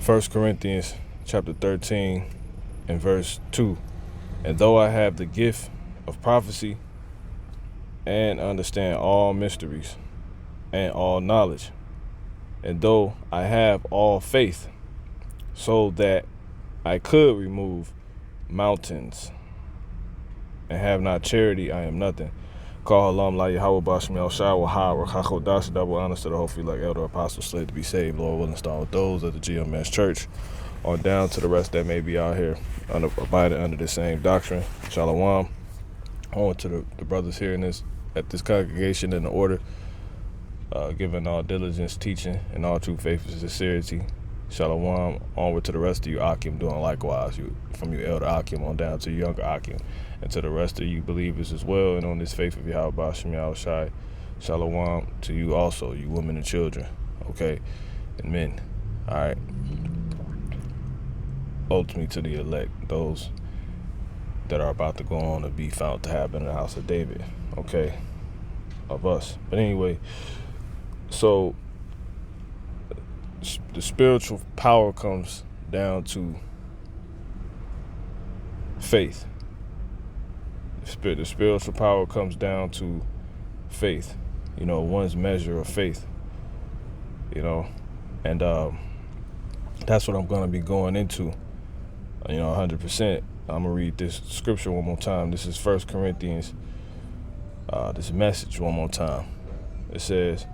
1 Corinthians chapter 13 and verse 2. And though I have the gift of prophecy and understand all mysteries and all knowledge, and though I have all faith so that I could remove mountains and have not charity, I am nothing. Call Halam La Yahweh Bashmi El Shai Wahar Rachachot Das Double honors to the hopefully like elder apostles slave to be saved, Lord willing, start with those of the GMS church on down to the rest that may be out here abiding under the same doctrine. Shalom. On to the brothers here at this congregation in the order, giving all diligence, teaching, and all true faith and sincerity. Shalom. Onward to the rest of you Akim doing likewise. From you elder Akim on down to younger Akim, and to the rest of you believers as well, and on this faith of Yahweh Bashim Yahweh Shai. Shalom to you also, you women and children, okay, and men. All right. Ultimately to the elect, those that are about to go on to be found to have been in the house of David, okay, of us. But anyway, so the spiritual power comes down to faith. The spiritual power comes down to faith, one's measure of faith, and that's what I'm going to be going into, 100%. I'm going to read this scripture one more time. This is 1 Corinthians, this message one more time. It says,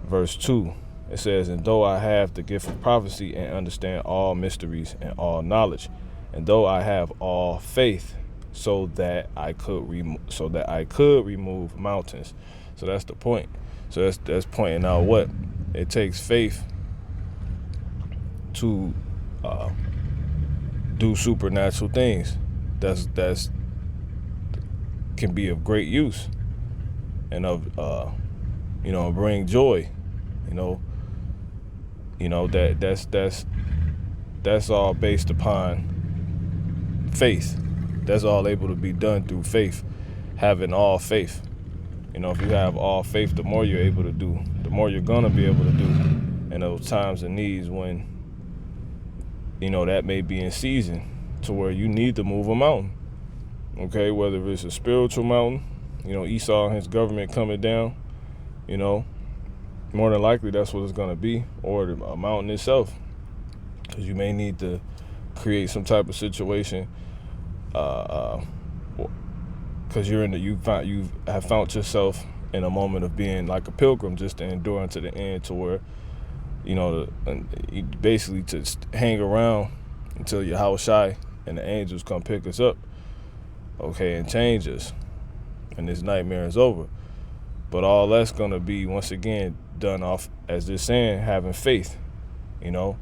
verse 2, it says, and though I have the gift of prophecy and understand all mysteries and all knowledge, and though I have all faith so that I could remove mountains. So that's the point. So that's pointing out what? It takes faith to do supernatural things. That's can be of great use and of bring joy. That's all based upon faith. That's all able to be done through faith, having all faith. If you have all faith, the more you're able to do, the more you're gonna be able to do in those times of needs when that may be in season to where you need to move a mountain. Okay, whether it's a spiritual mountain, Esau and his government coming down, more than likely that's what it's gonna be, or a mountain itself, because you may need to create some type of situation, because you have found yourself in a moment of being like a pilgrim, just to endure unto the end, to where basically to hang around until Yahweh Shai and the angels come pick us up, okay, and change us, and this nightmare is over. But all that's gonna be once again done off, as they're saying, having faith, and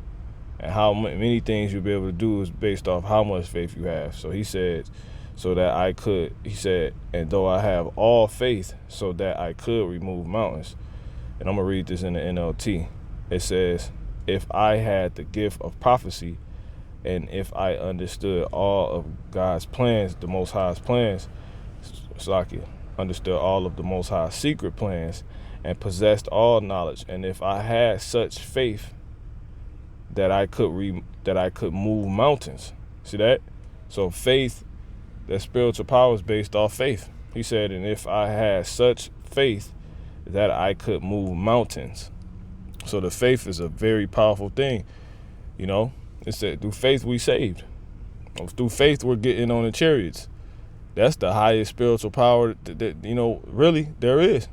how many things you'll be able to do is based off how much faith you have. So he said, he said, and though I have all faith so that I could remove mountains. And I'm going to read this in the NLT. It says, if I had the gift of prophecy and if I understood all of God's plans, the Most High's plans, understood all of the Most High's secret plans and possessed all knowledge, and if I had such faith that I could move mountains. See that? So faith, that spiritual power is based off faith. He said, and if I had such faith that I could move mountains. So the faith is a very powerful thing. It said through faith we saved. Through faith we're getting on the chariots. That's the highest spiritual power that really there is.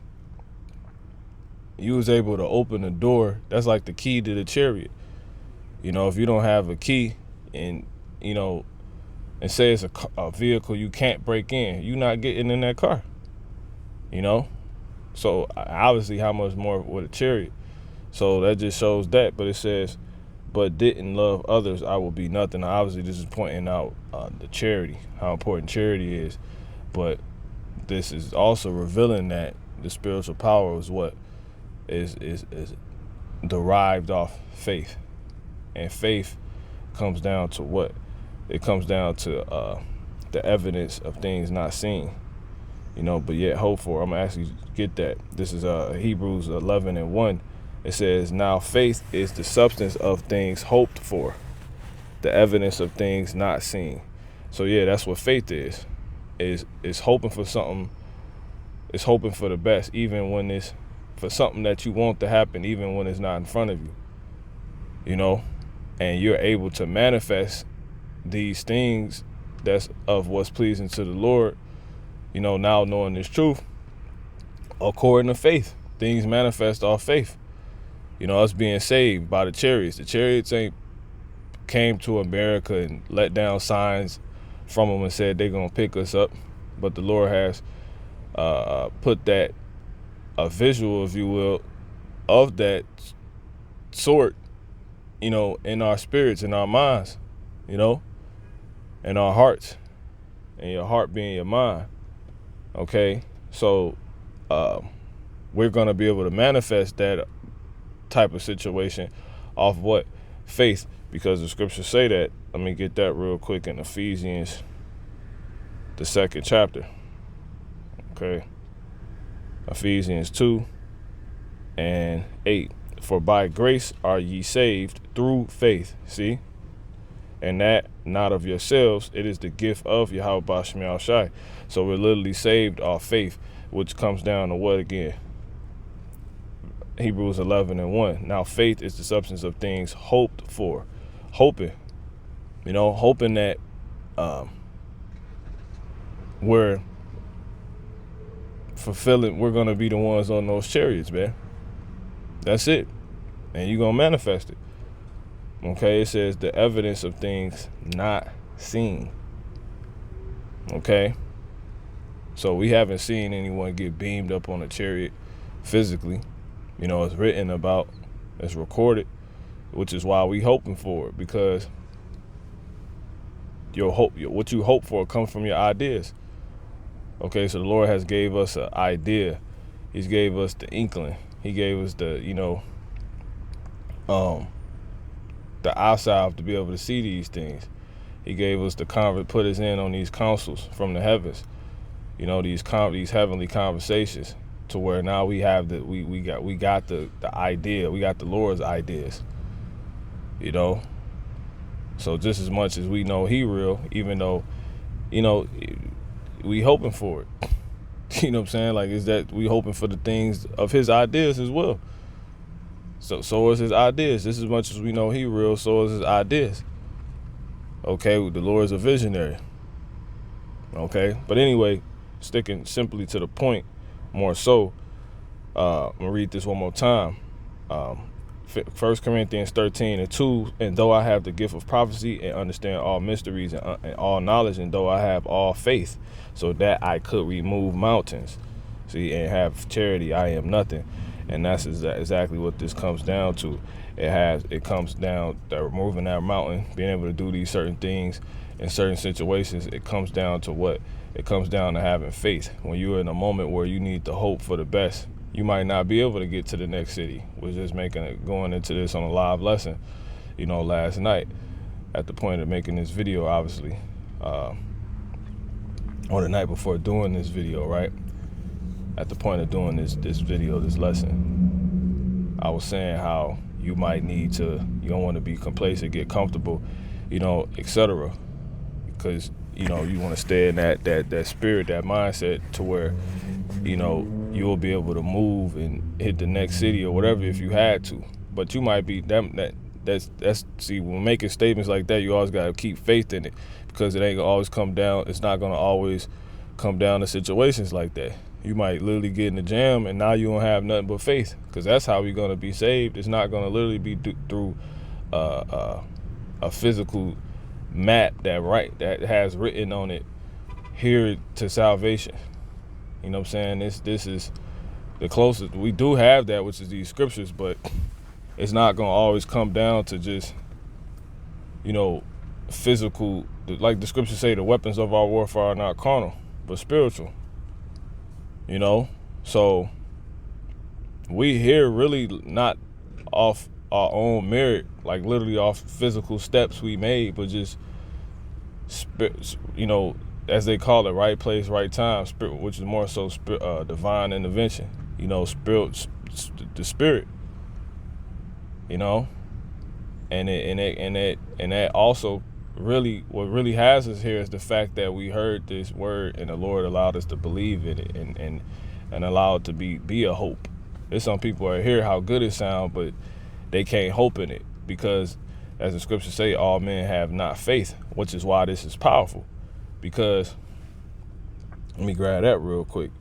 You was able to open the door. That's like the key to the chariot. If you don't have a key and and say it's a vehicle you can't break in, you're not getting in that car. So obviously how much more with a chariot. So that just shows that. But it says, but didn't love others, I will be nothing. Now, obviously this is pointing out the charity, how important charity is. But this is also revealing that the spiritual power is what is derived off faith. And faith comes down to what? It comes down to the evidence of things not seen, but yet hope for. I'm going to actually get that. This is Hebrews 11:1. It says, now faith is the substance of things hoped for, the evidence of things not seen. So yeah, that's what faith is hoping for something. It's hoping for the best, even when it's for something that you want to happen, even when it's not in front of you, you know, and you're able to manifest these things that's of what's pleasing to the Lord, you know, now knowing this truth, according to faith. Things manifest off faith. You know, us being saved by the chariots. The chariots ain't came to America and let down signs from them and said they're going to pick us up. But the Lord has put that, a visual, if you will, of that sort, you know, in our spirits, in our minds, you know, in our hearts, and your heart being your mind. Okay, so we're going to be able to manifest that type of situation off what? Faith, because the scriptures say that. Let me get that real quick in Ephesians, the 2nd chapter. Okay, Ephesians 2:8. For by grace are ye saved through faith. See? And that not of yourselves, it is the gift of Yahweh Ba'ashem Yahushai. So we're literally saved off faith, which comes down to what again? Hebrews 11:1. Now faith is the substance of things hoped for. Hoping, you know, hoping that we're fulfilling, we're going to be the ones on those chariots, man. That's it. And you're going to manifest it. Okay, it says the evidence of things not seen. Okay, so we haven't seen anyone get beamed up on a chariot physically. You know, it's written about, it's recorded, which is why we hoping for it, because your hope, what you hope for comes from your ideas. Okay, so the Lord has gave us an idea. He's gave us the inkling. He gave us the, you know, the eyesight to be able to see these things. He gave us the put us in on these counsels from the heavens. You know, these heavenly conversations, to where now we have we got the idea. We got the Lord's ideas. You know, so just as much as we know He real, even though, you know, we hoping for it. You know what I'm saying? Like, is that we hoping for the things of His ideas as well. So is His ideas. Just as much as we know He real, so is His ideas. Okay, the Lord is a visionary. Okay, but anyway, sticking simply to the point, more so, I'm gonna read this one more time. 1 Corinthians 13:2, and though I have the gift of prophecy and understand all mysteries and all knowledge, and though I have all faith, so that I could remove mountains, see, and have charity, I am nothing. And that's exactly what this comes down to. It comes down to removing that mountain, being able to do these certain things in certain situations. It comes down to what? It comes down to having faith. When you're in a moment where you need to hope for the best, you might not be able to get to the next city. We're just going into this on a live lesson, you know, last night at the point of making this video, obviously, or the night before doing this video, right? At the point of doing this video, this lesson, I was saying how you might need to, you don't want to be complacent, get comfortable, you know, etc. Because, you know, you want to stay in that spirit, that mindset, to where, you know, you'll be able to move and hit the next city or whatever if you had to. But you might be that's see, when making statements like that, you always got to keep faith in it, because it ain't gonna always come down. It's not gonna always come down to situations like that. You might literally get in the jam and now you don't have nothing but faith, because that's how we're gonna be saved. It's not gonna literally be through a physical map that has written on it, here to salvation. You know what I'm saying? This is the closest we do have that, which is these scriptures, but it's not gonna always come down to just, you know, physical. Like the scriptures say, the weapons of our warfare are not carnal, but spiritual. You know, so we here really not off our own merit, like literally off physical steps we made, but just, you know, as they call it, right place, right time, spirit, which is more so divine intervention. You know, the spirit. you know, and that also really, what really has us here is the fact that we heard this word and the Lord allowed us to believe in it and allow it to be a hope. There's some people that hear how good it sounds, but they can't hope in it because, as the scriptures say, all men have not faith, which is why this is powerful. Because, let me grab that real quick.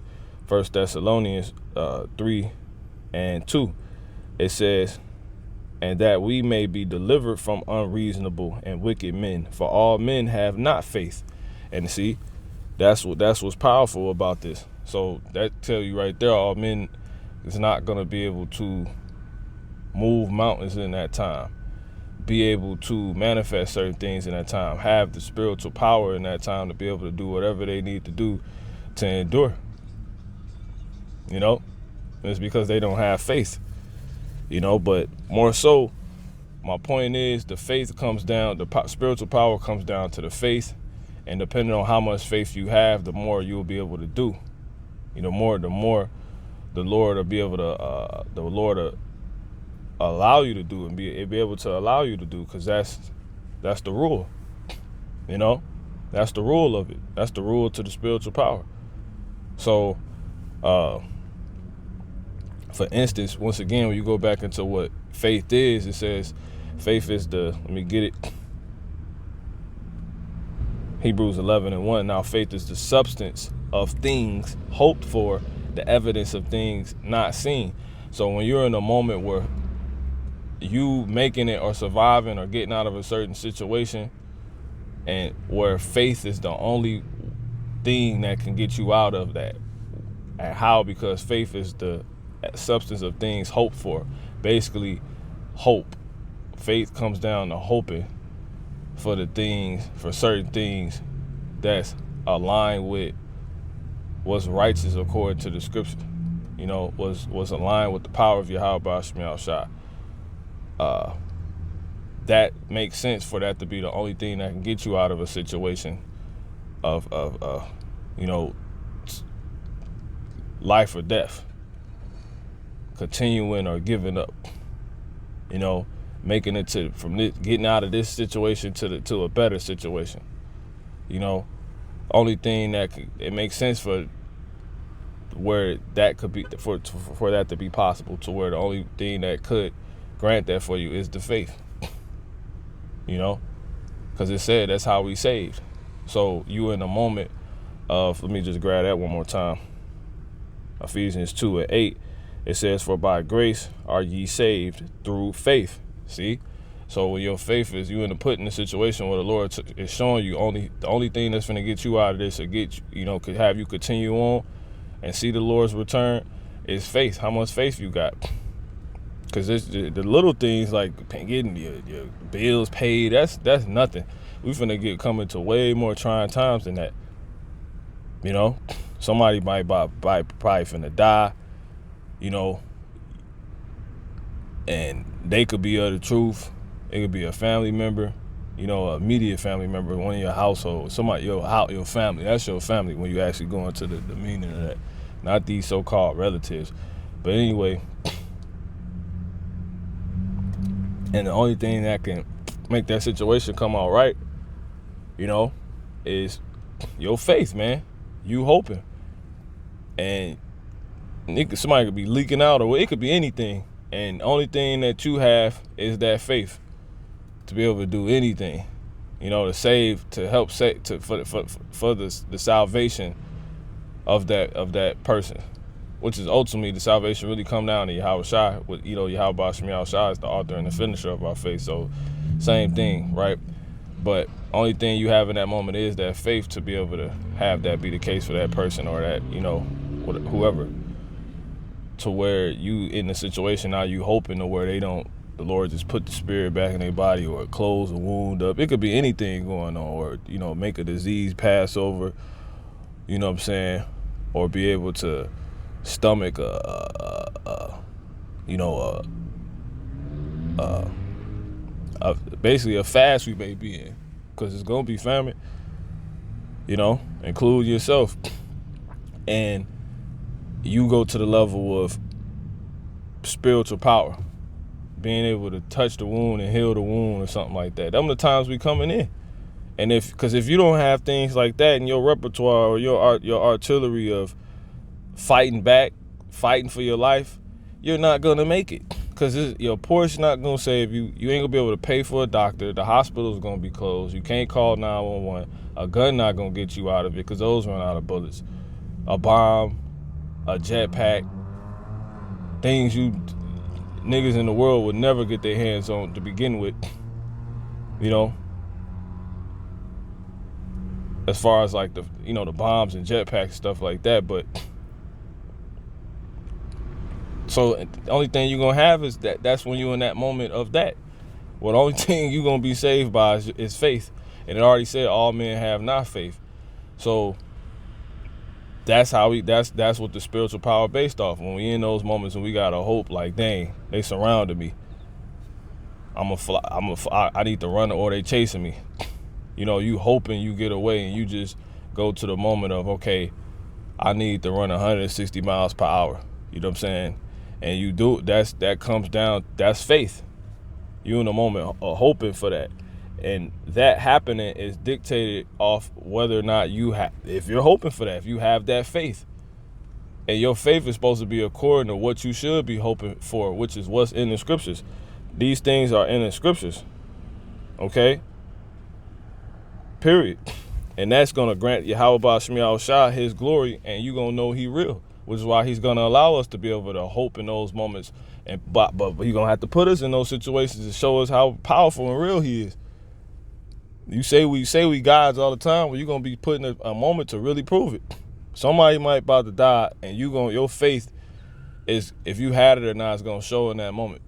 1 Thessalonians 3:2, it says, and that we may be delivered from unreasonable and wicked men, for all men have not faith. And see, that's what's powerful about this. So that tell you right there, all men is not going to be able to move mountains in that time, be able to manifest certain things in that time, have the spiritual power in that time to be able to do whatever they need to do to endure. You know, and it's because they don't have faith. You know, but more so, my point is the faith comes down, the spiritual power comes down to the faith, and depending on how much faith you have, the more you'll be able to do. You know, the more the Lord will be able to, the Lord will allow you to do and be able to allow you to do, because that's the rule. You know, that's the rule of it. That's the rule to the spiritual power. So, for instance, once again, when you go back into what faith is, it says faith is let me get it. Hebrews 11:1. Now faith is the substance of things hoped for, the evidence of things not seen. So when you're in a moment where you making it or surviving or getting out of a certain situation, and where faith is the only thing that can get you out of that. And how? Because faith is the substance of things hoped for. Basically, hope. Faith comes down to hoping for certain things that's aligned with what's righteous according to the scripture. You know, was aligned with the power of Yahweh Ba'ashmi Shai. That makes sense for that to be the only thing that can get you out of a situation of you know, life or death. Continuing or giving up, you know, making it getting out of this situation to a better situation. You know, only thing that it makes sense for where that could be for that to be possible, to where the only thing that could grant that for you is the faith. You know, because it said that's how we saved. So you in a moment of, let me just grab that one more time. Ephesians 2:8. It says, for by grace are ye saved through faith. See? So when your faith is, you in a situation where the Lord is showing you the only thing that's going to get you out of this or get you know, could have you continue on and see the Lord's return is faith. How much faith you got? Because the little things like getting your bills paid, that's nothing. We finna coming to way more trying times than that. You know, somebody might probably finna die. You know, and they could be of the truth. It could be a family member, you know, a immediate family member, one of your household, somebody, your family. That's your family when you actually go into the meaning of that. Not these so-called relatives. But anyway, and the only thing that can make that situation come out right, you know, is your faith, man. You hoping. And somebody could be leaking out, or it could be anything, and the only thing that you have is that faith to be able to do anything, you know, to help save, for the salvation of that person, which is ultimately the salvation really come down to Yahweh Shai. With, you know, Yahweh Ba'ashmi Shai is the author and the finisher of our faith, so same thing, right? But only thing you have in that moment is that faith to be able to have that be the case for that person, or that, you know, whoever. To where you in the situation now, you hoping to where the Lord just put the spirit back in their body, or close a wound up. It could be anything going on, or, you know, make a disease pass over, you know what I'm saying, or be able to stomach basically a fast we may be in, because it's gonna be famine. You know, include yourself, and you go to the level of spiritual power, being able to touch the wound and heal the wound or something like that. Them the times we coming in. And because if you don't have things like that in your repertoire or your artillery of fighting back, fighting for your life, you're not gonna make it. Because your Porsche not gonna save you. You ain't gonna be able to pay for a doctor. The hospital's gonna be closed. You can't call 911. A gun not gonna get you out of it because those run out of bullets. A bomb, a jetpack, things you niggas in the world would never get their hands on to begin with. You know, as far as like the bombs and jetpacks and stuff like that. But so the only thing you're gonna have is that's when you're in that moment of that. Well, the only thing you're gonna be saved by is faith. And it already said all men have not faith. So that's how that's what the spiritual power based off. When we in those moments and we got a hope like, dang, they surrounded me. I need to run or they chasing me. You know, you hoping you get away and you just go to the moment of, okay, I need to run 160 miles per hour. You know what I'm saying? And you do, that comes down, that's faith. You in the moment hoping for that. And that happening is dictated off whether or not if you're hoping for that, if you have that faith. And your faith is supposed to be according to what you should be hoping for, which is what's in the scriptures. These things are in the scriptures. Okay? Period. And that's going to grant Yahweh Shemi Yahushua his glory, and you're going to know he real, which is why he's going to allow us to be able to hope in those moments. But he's going to have to put us in those situations to show us how powerful and real he is. You say we gods all the time, well, you're going to be put in a moment to really prove it. Somebody might about to die, and your faith is, if you had it or not, it's going to show in that moment.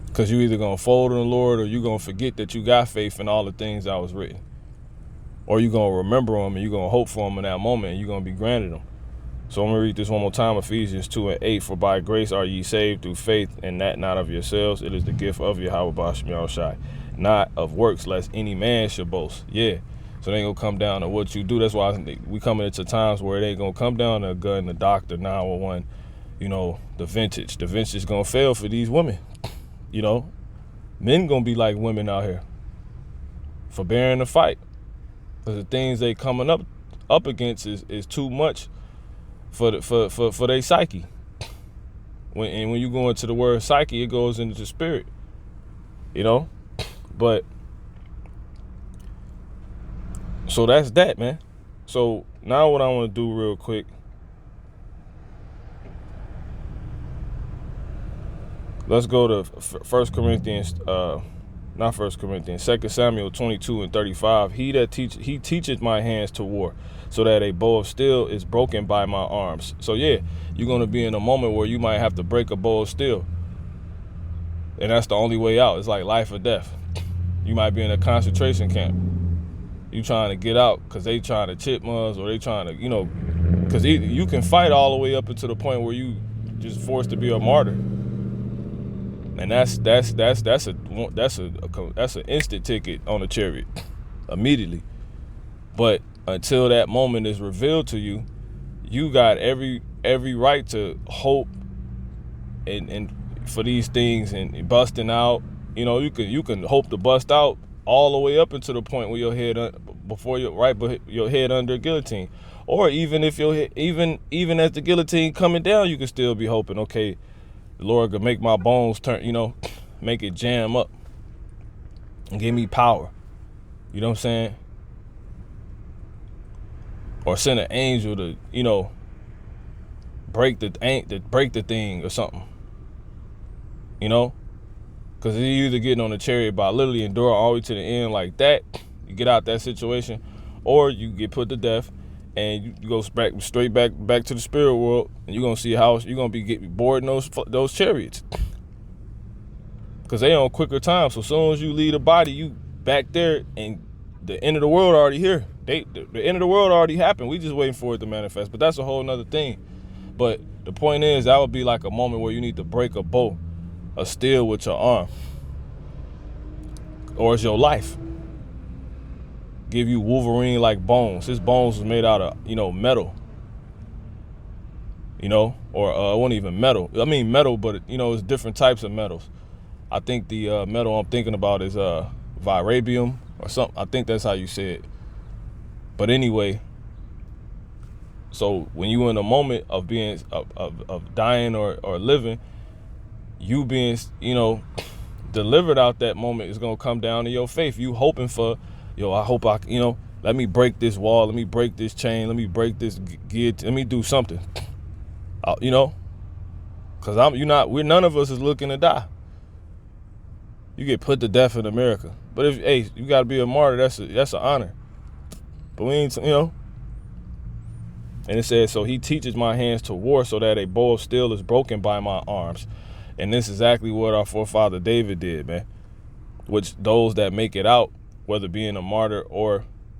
Because you either going to fold in the Lord or you're going to forget that you got faith in all the things that was written. Or you're going to remember them and you're going to hope for them in that moment and you're going to be granted them. So I'm going to read this one more time, Ephesians 2:8. For by grace are ye saved through faith, and that not of yourselves. It is the gift of Yahweh Shemi Yahushua, not of works, lest any man should boast. Yeah. So it ain't going to come down to what you do. That's why we coming into times where it ain't going to come down to a gun, the doctor, 911, the vintage. The vintage is going to fail for these women. Men going to be like women out here for bearing the fight. Because the things they coming up against is too much for their psyche. When you go into the word psyche, it goes into the spirit. But so that's that, man. So now what I want to do real quick, let's go to 2 Samuel 22:35. He teacheth my hands to war, so that a bow of steel is broken by my arms. So yeah, you're going to be in a moment where you might have to break a bow of steel. And that's the only way out. It's like life or death. You might be in a concentration camp. You trying to get out because they trying to chipmunks, or they trying to, because you can fight all the way up until the point where you just forced to be a martyr. And that's an instant ticket on a chariot, immediately. But until that moment is revealed to you, you got every right to hope and for these things and busting out. You can hope to bust out all the way up until the point where your head your head under a guillotine, or even if even as the guillotine coming down, you can still be hoping. Okay, the Lord could make my bones turn, make it jam up and give me power. You know what I'm saying? Or send an angel to, break the thing or something. Because you either getting on the chariot by literally enduring all the way to the end like that, you get out that situation, or you get put to death and you go straight back to the spirit world, and you're gonna see how you're gonna be boarding those chariots, because they on quicker time. So as soon as you leave the body, you back there, and the end of the world already here. The end of the world already happened. We just waiting for it to manifest. But that's a whole nother thing. But the point is, that would be like a moment where you need to break a bow of steel with your arm, or it's your life. Give you Wolverine like bones. His bones was made out of, metal. or it wasn't even metal. I mean metal, but it's different types of metals. I think the metal I'm thinking about is vibranium or something. I think that's how you say it. But anyway, so when you in a moment of being of dying or living, you being delivered out that moment is gonna come down to your faith. You hoping for, I hope let me break this wall, let me break this chain, let me break this gear, let me do something. Cause none of us is looking to die. You get put to death in America, but if you gotta be a martyr, that's an honor. But we ain't, And it says, so he teaches my hands to war, so that a bow of steel is broken by my arms. And this is exactly what our forefather David did, man. Which those that make it out, whether being a martyr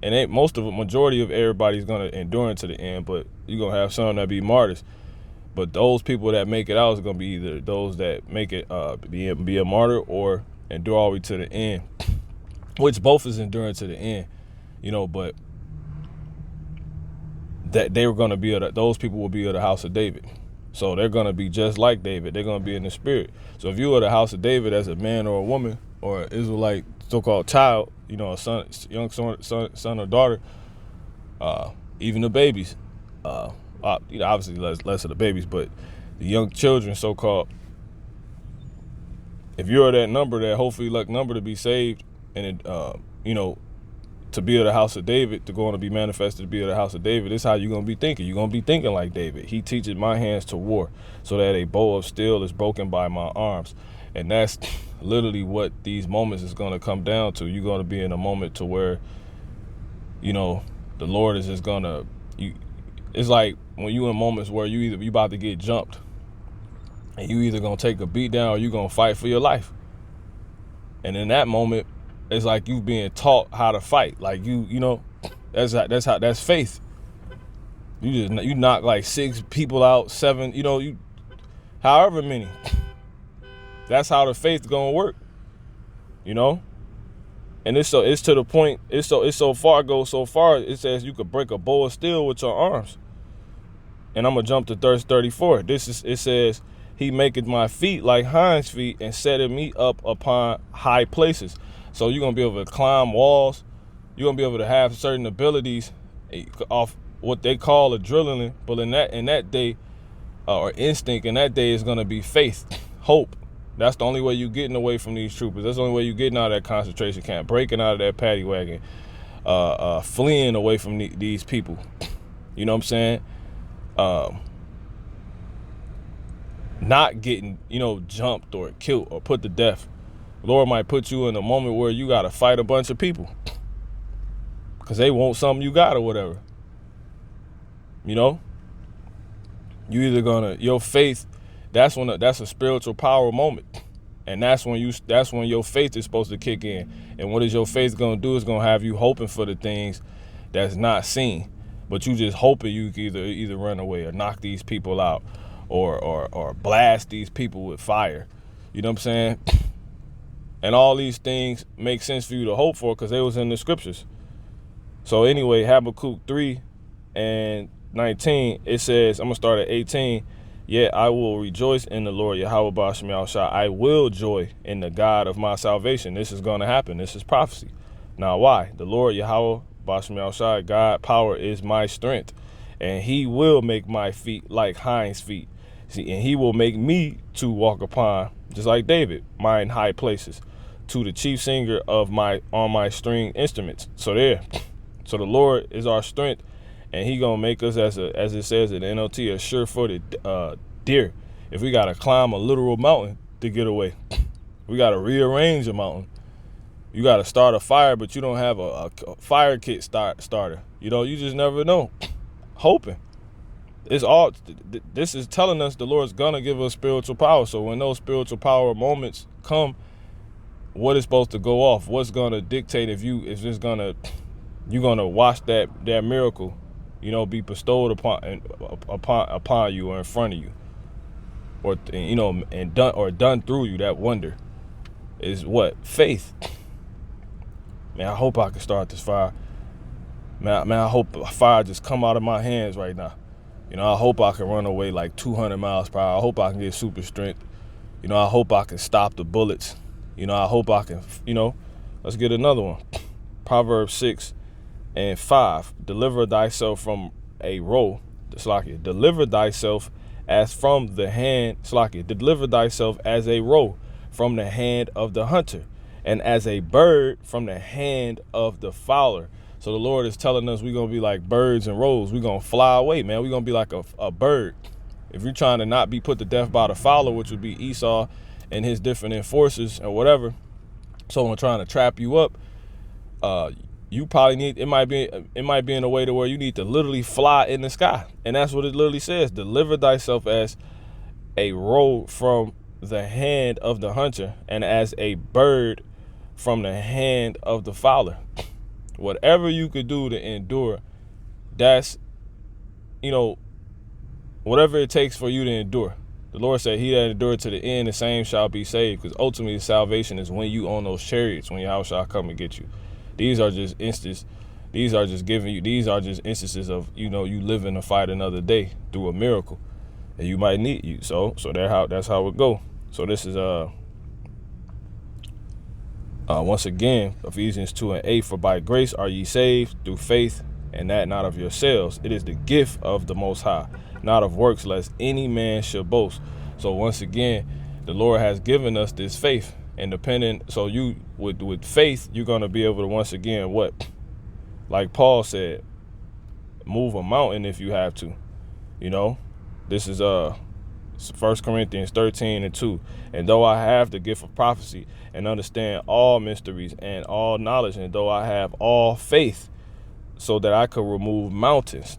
majority of everybody's gonna endure to the end, but you're gonna have some that be martyrs. But those people that make it out is gonna be either those that make it be a martyr or endure all the way to the end, which both is enduring to the end, but that they were gonna be those people will be of the house of David. So they're gonna be just like David. They're gonna be in the spirit. So if you are the house of David as a man or a woman or an Israelite so-called child, a son, young son or daughter, even the babies, obviously less of the babies, but the young children, so-called. If you're that number, that hopefully luck number to be saved, and to be of the house of David, to go on to be manifested to be of the house of David, this is how you're going to be thinking. You're going to be thinking like David. He teaches my hands to war, so that a bow of steel is broken by my arms. And that's literally what these moments is going to come down to. You're going to be in a moment to where, the Lord is just going to, it's like when you in moments where you about to get jumped, and you either going to take a beat down or you going to fight for your life. And in that moment, it's like you being taught how to fight. Like that's faith. You knock like 6 people out, 7, however many. That's how the faith gonna work. And it's to the point, it goes so far, it says you could break a bow of steel with your arms. And I'm gonna jump to verse 34. It says, he maketh my feet like hinds feet and setteth me up upon high places. So you're going to be able to climb walls. You're going to be able to have certain abilities off what they call adrenaline. But in that day, or instinct in that day, is going to be faith, hope. That's the only way you're getting away from these troopers. That's the only way you're getting out of that concentration camp, breaking out of that paddy wagon, fleeing away from these people. You know what I'm saying? Not getting, jumped or killed or put to death. Lord might put you in a moment where you got to fight a bunch of people because they want something you got or whatever. You either your faith, that's a spiritual power moment. And that's when your faith is supposed to kick in. And what is your faith going to do is going to have you hoping for the things that's not seen, but you just hoping you can either run away or knock these people out or blast these people with fire. You know what I'm saying? And all these things make sense for you to hope for because they was in the scriptures. So anyway, Habakkuk 3:19, it says, I'm going to start at 18. Yet I will rejoice in the Lord, Yahweh Ba'ashem Yahushua. I will joy in the God of my salvation. This is going to happen. This is prophecy. Now why? The Lord, Yahweh Ba'ashem Yahushua, God, power is my strength. And he will make my feet like hinds feet. See, and he will make me to walk upon, just like David, mine high places, to the chief singer on my string instruments. So the Lord is our strength, and he gonna make us, as it says in the NLT, a sure-footed deer. If we gotta climb a literal mountain to get away, we gotta rearrange a mountain. You gotta start a fire, but you don't have a fire kit starter. You just never know. Hoping. This is telling us the Lord's gonna give us spiritual power. So when those spiritual power moments come, what is supposed to go off? What's gonna dictate if you're gonna watch that miracle, be bestowed upon you or in front of you, or and done through you? That wonder is what? Faith. Man, I hope I can start this fire. Man, I hope a fire just come out of my hands right now. You know, I hope I can run away like 200 miles per hour. I hope I can get super strength. You know, I hope I can stop the bullets. You know, I hope I can, let's get another one. Proverbs 6:5. Deliver thyself from a roe. Deliver thyself as from the hand. Deliver thyself as a roe from the hand of the hunter, and as a bird from the hand of the fowler. So the Lord is telling us we're going to be like birds and roes. We're going to fly away, man. We're going to be like a bird. If you're trying to not be put to death by the fowler, which would be Esau and his different enforcers or whatever, someone trying to trap you up, you probably need, it might be in a way to where you need to literally fly in the sky. And that's what it literally says. Deliver thyself as a roe from the hand of the hunter, and as a bird from the hand of the fowler. Whatever you could do to endure, that's, whatever it takes for you to endure. The Lord said, he that endured to the end, the same shall be saved. Because ultimately salvation is when you own those chariots, when Yahweh shall come and get you. These are just instances. These are just instances of, you living to fight another day through a miracle. And you might need you. So that's how it go. So this is once again, Ephesians 2:8, for by grace are ye saved through faith, and that not of yourselves. It is the gift of the Most High, not of works, lest any man should boast. So once again, the Lord has given us this faith, independent. So you, with faith, you're going to be able to, once again, like Paul said, move a mountain if you have to. This is 1 Corinthians 13:2. And though I have the gift of prophecy and understand all mysteries and all knowledge, and though I have all faith so that I could remove mountains,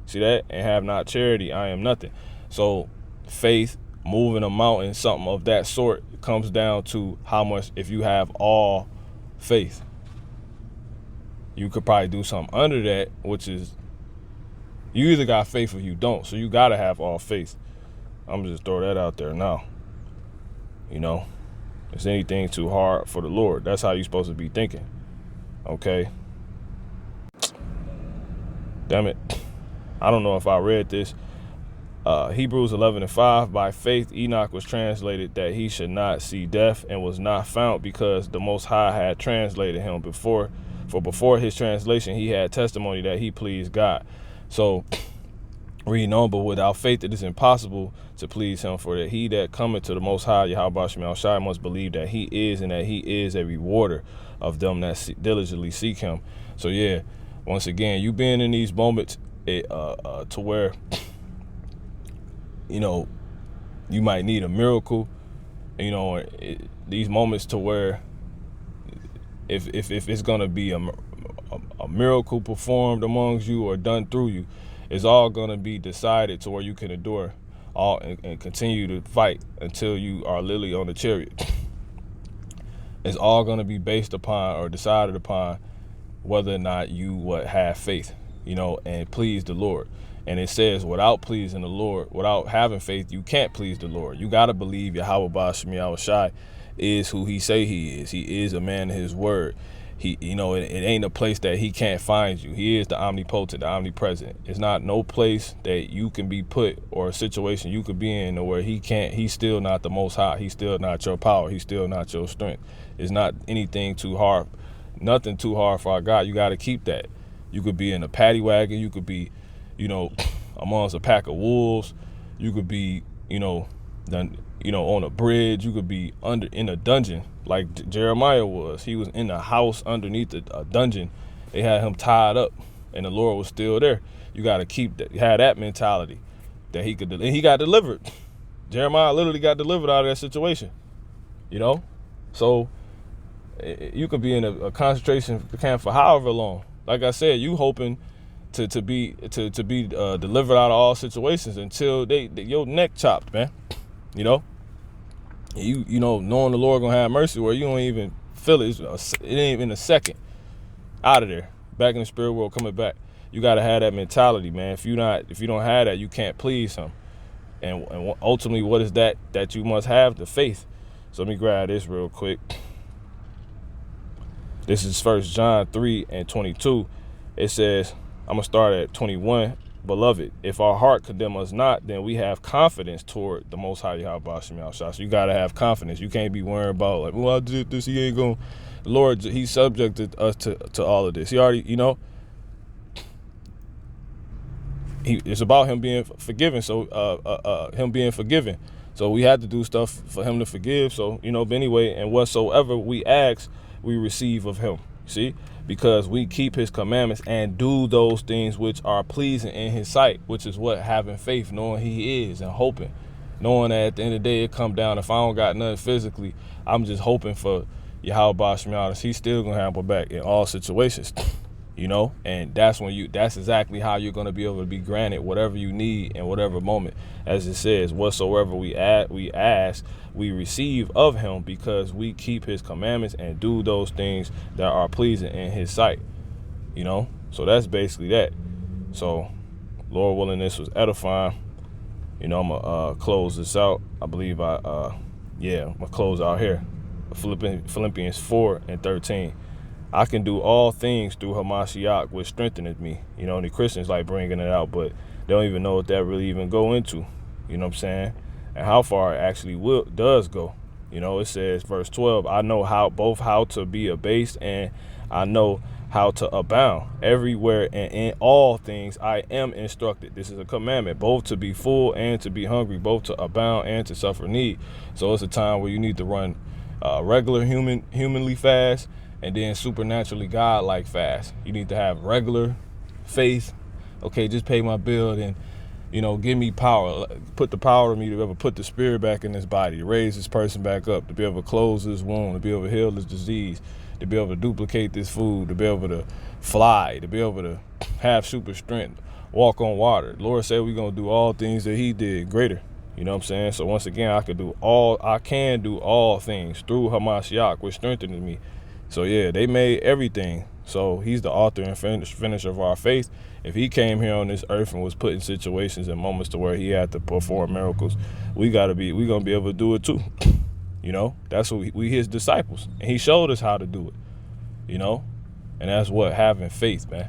see that, and have not charity, I am nothing. So faith, moving a mountain, something of that sort, comes down to how much, if you have all faith. You could probably do something under that, which is, you either got faith or you don't. So you got to have all faith. I'm just throw that out there now. Is anything too hard for the Lord? That's how you're supposed to be thinking. Okay. Damn it. I don't know if I read this. Hebrews 11:5. By faith Enoch was translated that he should not see death, and was not found, because the Most High had translated him before. For before his translation he had testimony that he pleased God. So reading on, but without faith it is impossible to please him, for that he that cometh to the Most High, Yahweh Shemel Shai, must believe that he is, and that he is a rewarder of them that diligently seek him. So yeah, once again, you being in these moments to where, you might need a miracle, these moments to where if it's going to be a miracle performed amongst you or done through you, it's all going to be decided to where you can endure all and continue to fight until you are literally on the chariot. It's all going to be based upon or decided upon whether or not you have faith, and please the Lord. And it says, without pleasing the Lord, without having faith, you can't please the Lord. You got to believe Yahweh Shemel Shai is who he say he is. He is a man of his word. He, it ain't a place that he can't find you. He is the omnipotent, the omnipresent. It's not no place that you can be put, or a situation you could be in where he can't. He's still not the Most High. He's still not your power. He's still not your strength. It's not anything too hard, nothing too hard for our God. You got to keep that. You could be in a paddy wagon. You could be, amongst a pack of wolves. You could be, on a bridge. You could be in a dungeon like Jeremiah was. He was in a house underneath a dungeon. They had him tied up, and the Lord was still there. You got to have that mentality that he could. And he got delivered. Jeremiah literally got delivered out of that situation. So you could be in a concentration camp for however long. Like I said, you hoping to be delivered out of all situations until your neck chopped, man. Knowing the Lord gonna have mercy where you don't even feel it. It ain't even a second out of there, back in the spirit world, coming back. You gotta have that mentality, man. If you don't have that, you can't please him. And ultimately, what is that you must have? The faith. So let me grab this real quick. This is 1 John 3:22. It says, I'm gonna start at 21. Beloved, if our heart condemn us not, then we have confidence toward the Most High Yahweh Shem Yahushua. So you got to have confidence. You can't be worrying about, like, well, I did this, he ain't going. The Lord, he subjected us to all of this. He already, it's about him being forgiven. So him being forgiven. So we had to do stuff for him to forgive. So, but anyway, and whatsoever we ask, we receive of him. See? Because we keep his commandments and do those things which are pleasing in his sight, which is what having faith, knowing he is, and hoping, knowing that at the end of the day it come down. If I don't got nothing physically, I'm just hoping for Yahweh Shem Yahushua. He's still gonna have my back in all situations, and that's exactly how you're gonna be able to be granted whatever you need in whatever moment. As it says, whatsoever we ask, we receive of him, because we keep his commandments and do those things that are pleasing in his sight. So that's basically that. So Lord willing, this was edifying. I'm gonna close this out. I believe I'm gonna close out here. Philippians 4:13. I can do all things through Hamashiach, which strengtheneth me. The Christians like bringing it out, but they don't even know what that really even go into. You know what I'm saying? And how far it actually does go. It says, verse 12, I know how to be abased, and I know how to abound. Everywhere and in all things I am instructed. This is a commandment, both to be full and to be hungry, both to abound and to suffer need. So it's a time where you need to run regular humanly fast, and then supernaturally God-like fast. You need to have regular faith. Okay, just pay my bill and, give me power. Put the power in me to be able to put the spirit back in this body, to raise this person back up, to be able to close this wound, to be able to heal this disease, to be able to duplicate this food, to be able to fly, to be able to have super strength, walk on water. The Lord said we're going to do all things that he did greater. You know what I'm saying? So once again, I can do all things through Hamashiach, which strengthens me. So yeah, they made everything. So he's the author and finisher of our faith. If he came here on this earth and was put in situations and moments to where he had to perform miracles, we're gonna be able to do it too. That's what we his disciples, and he showed us how to do it. And that's what having faith, man.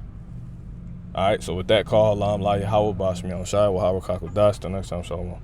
All right. So with that, call Lam La Yahweh Bashmi on Shai Wahawah Kakudash. Till next time, Shalom.